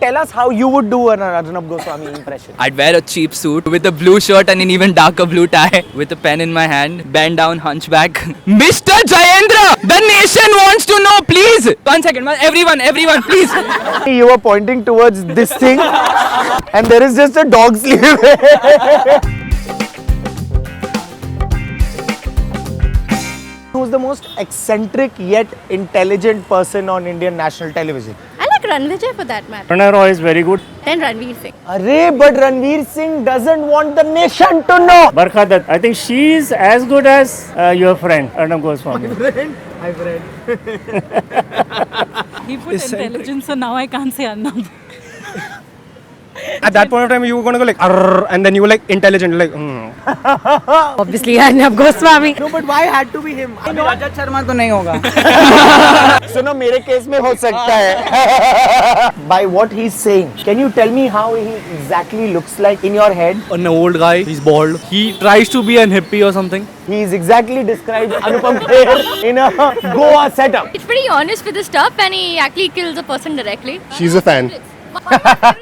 tell us how you would do an Arnab Goswami impression. I'd wear a cheap suit with a blue shirt and an even darker blue tie, with a pen in my hand, bend down, hunchback. Mr. Jayendra, the nation wants to know, please. 1 second, everyone, please. You were pointing towards this thing, and there is just a dog sleeve. Who's the most eccentric yet intelligent person on Indian national television? I like Ranvijay for that matter. Pranay Roy is very good. Then Ranveer Singh. Arey, but Ranveer Singh doesn't want the nation to know. Barkha Dutt, I think she is as good as your friend Arnab Goswami. I've read. He put intelligence, so now I can't say Arnab. At that point of time, you were gonna go like, Arr, and then you were like intelligent, like. Obviously, Arnab Goswami. No, but why had to be him? Rajat Sharma तो नहीं होगा. सुनो मेरे case में हो सकता है. By what he's saying, can you tell me how he exactly looks like in your head? An old guy, he's bald. He tries to be an hippie or something. He's exactly described Anupam Kher in a Goa setup. It's pretty honest with his stuff and he actually kills a person directly. She's a fan.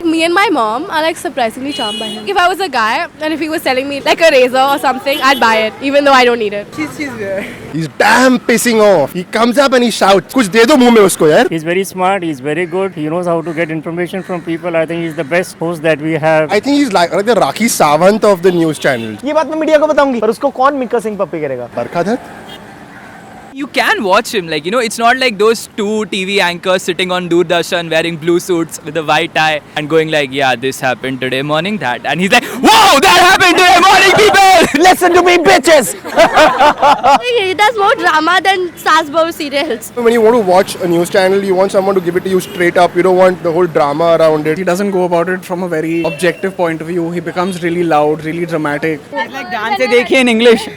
Me and my mom are like surprisingly charmed by him. If I was a guy and if he was selling me like a razor or something, I'd buy it even though I don't need it. He's damn pissing off. He comes up and he shouts, "Kuch de do muh mein usko yaar." He's very smart, he's very good, he knows how to get information from people. I think he's the best host that we have. I think he's like the Rakhi Sawant of the news channel. ये बात मैं media को बताऊंगी, पर उसको कौन मिक्का सिंह पप्पी करेगा? Barkha Dutt? You can watch him, like, you know, it's not like those two TV anchors sitting on Doordarshan wearing blue suits with a white tie and going like, yeah, this happened today morning, that. And he's like, whoa, that happened today morning, people! Listen to me, bitches. He does more drama than Saas Bahu serials. When you want to watch a news channel, you want someone to give it to you straight up. You don't want the whole drama around it. He doesn't go about it from a very objective point of view. He becomes really loud, really dramatic. Like, dance se dekhiye in English.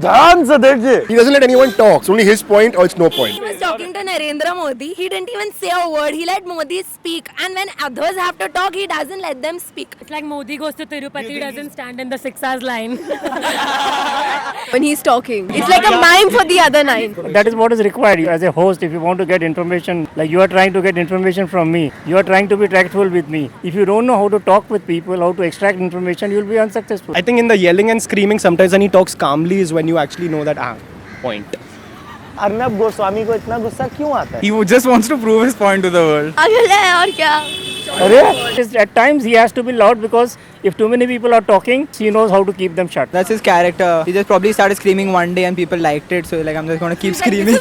ध्यान से देखिए. He doesn't let anyone talk. It's only his point or it's no point. He was talking to Narendra Modi. He didn't even say a word. He let Modi speak. And when others have to talk, he doesn't let them speak. It's like Modi goes to Tirupati, he doesn't stand in the 6 hours line. When he's talking, it's like a mime for the other 9. That is what is required. As a host, if you want to get information, like you are trying to get information from me, you are trying to be tactful with me. If you don't know how to talk with people, how to extract information, you will be unsuccessful. I think in the yelling and screaming, sometimes when he talks calmly is when you actually know that, point. Arnab Goswami को इतना गुस्सा क्यों आता है? He just wants to prove his point to the world. अगल है और क्या? अरे At times, he has to be loud because if too many people are talking, he knows how to keep them shut. That's his character. He just probably started screaming one day and people liked it, so like, I'm just gonna keep screaming.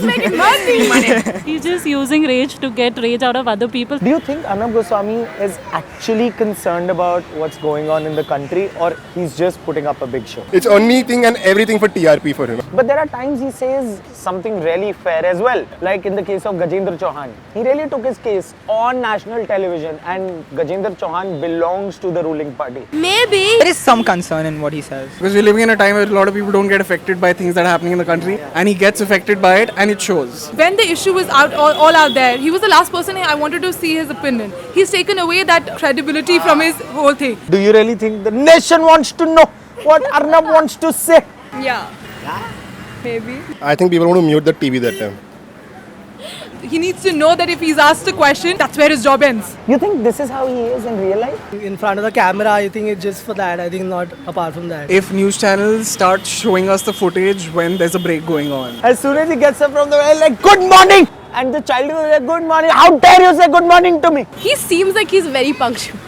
He's just using rage to get rage out of other people. Do you think Arnab Goswami is actually concerned about what's going on in the country, or he's just putting up a big show? It's anything and everything for TRP for him. But there are times he says something really fair as well. Like in the case of Gajendra Chauhan. He really took his case on national television, and Gajendra Chauhan belongs to the ruling party. Maybe. There is some concern in what he says. Because we're living in a time where a lot of people don't get affected by things that are happening in the country, and he gets affected by it, and it shows. When the issue was all out there, he was the last person I wanted to see his opinion. He's taken away that credibility from his whole thing. Do you really think the nation wants to know what Arnab wants to say? Yeah. Maybe. I think people want to mute the TV that time. He needs to know that if he's asked a question, that's where his job ends. You think this is how he is in real life? In front of the camera, I think it's just for that. I think not apart from that. If news channels start showing us the footage when there's a break going on. As soon as he gets up from the well, like, good morning! And the child will like, good morning. How dare you say good morning to me? He seems like he's very punctual.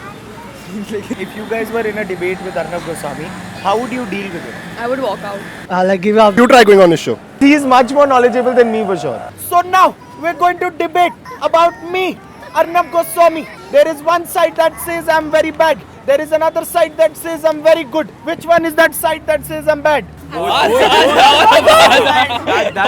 If you guys were in a debate with Arnab Goswami, how would you deal with it? I would walk out. I'll like give up. You try going on his show. He is much more knowledgeable than me for sure. So now, we're going to debate about me, Arnab Goswami. There is one side that says I'm very bad. There is another side that says I'm very good. Which one is that side that says I'm bad? That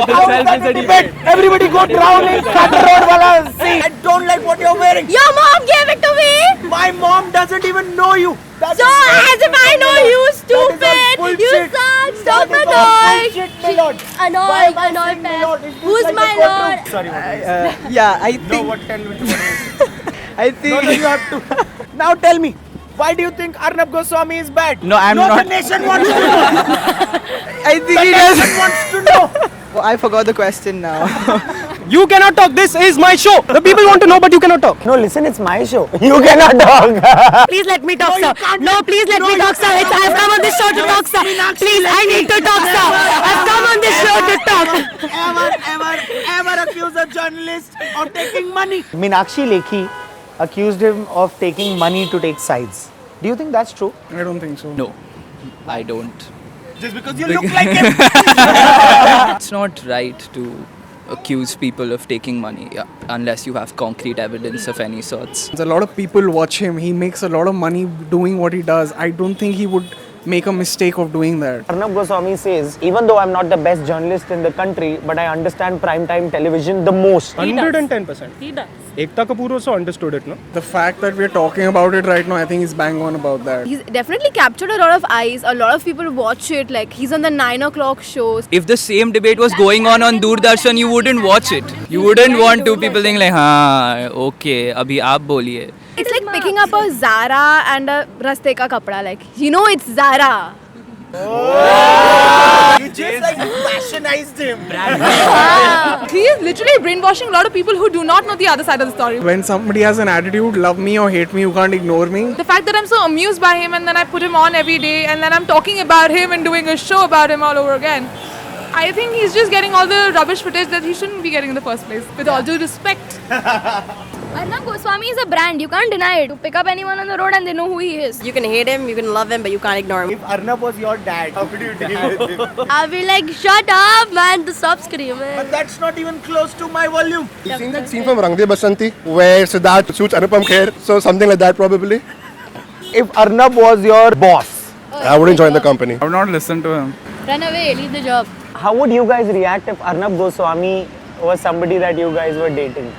How is that a debate? Everybody go drown in Sagar Road wala sea. I don't like what you're wearing. Your mom gave it to me. My mom doesn't even know you. That So is- as if I know you, That is stupid. all You bullshit. suck. Stop That is all annoying. bullshit, my lord. Why Annoying, am I annoying saying my lord? man. Is this Who's like my a courtroom? lord? Sorry, what? Yeah, I No, think. what? Tell me what it is. I think. No, you have to. Now tell me, why do you think Arnab Goswami is bad? No, I'm no, not. the nation wants to know. I think The he nation does. wants to know. Oh, I forgot the question now. You cannot talk. This is my show. The people want to know, but you cannot talk. No, listen, it's my show. You cannot talk. Please let me talk, sir. No, please let me talk, sir. I've come on this show to talk, sir. Please, I need to talk, sir. I've come on this show to talk. Ever accuse a journalist of taking money? Meenakshi Lekhi accused him of taking money to take sides. Do you think that's true? I don't think so. No, I don't. Just because you look like him. It's not right to accuse people of taking money, yeah, unless you have concrete evidence of any sorts. A lot of people watch him. He makes a lot of money doing what he does. I don't think he would make a mistake of doing that. Arnab Goswami says, even though I'm not the best journalist in the country, but I understand primetime television the most. 110%. He does. Ekta Kapoor also understood it, no? The fact that we're talking about it right now, I think he's bang on about that. He's definitely captured a lot of eyes. A lot of people watch it. Like he's on the 9 o'clock shows. If the same debate was going on Doordarshan, you wouldn't watch it. You wouldn't want two people thinking like, हाँ, okay, अभी आप बोलिए. It's like picking up a Zara and a Raste ka kapda. Like you know it's Zara. You just like fashionized him. He is literally brainwashing a lot of people who do not know the other side of the story. When somebody has an attitude, love me or hate me, you can't ignore me. The fact that I'm so amused by him and then I put him on every day and then I'm talking about him and doing a show about him all over again. I think he's just getting all the rubbish footage that he shouldn't be getting in the first place. With all due respect. Arnab Goswami is a brand. You can't deny it. You pick up anyone on the road and they know who he is. You can hate him, you can love him, but you can't ignore him. If Arnab was your dad, how would you deal with him? I'll be like, shut up, man. Stop screaming. But that's not even close to my volume. You've seen that scene from Rang De Basanti where Siddharth shoots Anupam Kher, so something like that probably. If Arnab was your boss, I wouldn't join the company. I would not listen to him. Run away. Leave the job. how would you guys react if Arnab Goswami was somebody that you guys were dating?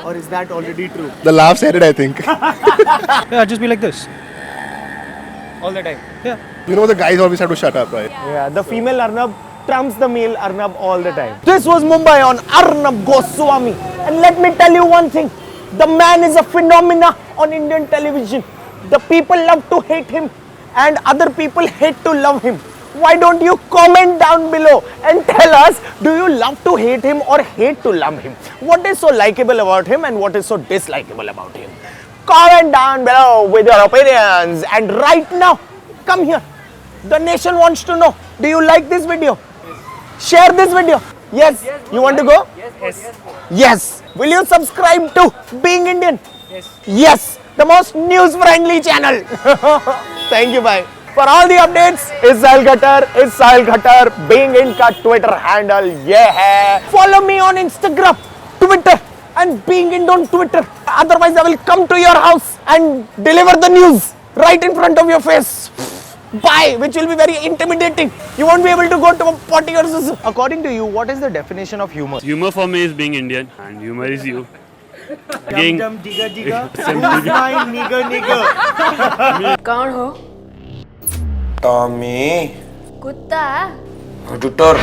Or is that already true? The laugh said it, I think. Yeah, just be like this. All the time. Yeah. You know the guys always have to shut up, right? Yeah, the female Arnab trumps the male Arnab all the time. This was Mumbai on Arnab Goswami. And let me tell you one thing. The man is a phenomena on Indian television. The people love to hate him and other people hate to love him. Why don't you comment down below and tell us, do you love to hate him or hate to love him? What is so likable about him and what is so dislikable about him? Comment down below with your opinions. And right now, come here. The nation wants to know, do you like this video? Yes. Share this video. Yes. You want to go? Yes. Yes. Will you subscribe to Being Indian? Yes. Yes. The most news-friendly channel. Thank you, bye. For all the updates, it's Sahil Khattar, Being In ka Twitter handle, yeah. Follow me on Instagram, Twitter, and Being In on Twitter. Otherwise, I will come to your house and deliver the news right in front of your face. Bye, which will be very intimidating. You won't be able to go to a potty or so. According to you, what is the definition of humor? Humor for me is being Indian, and humor is you. Jum jum digga digga. Who's my nigger nigger? कौन हो? Tommy कुत्ता टुटर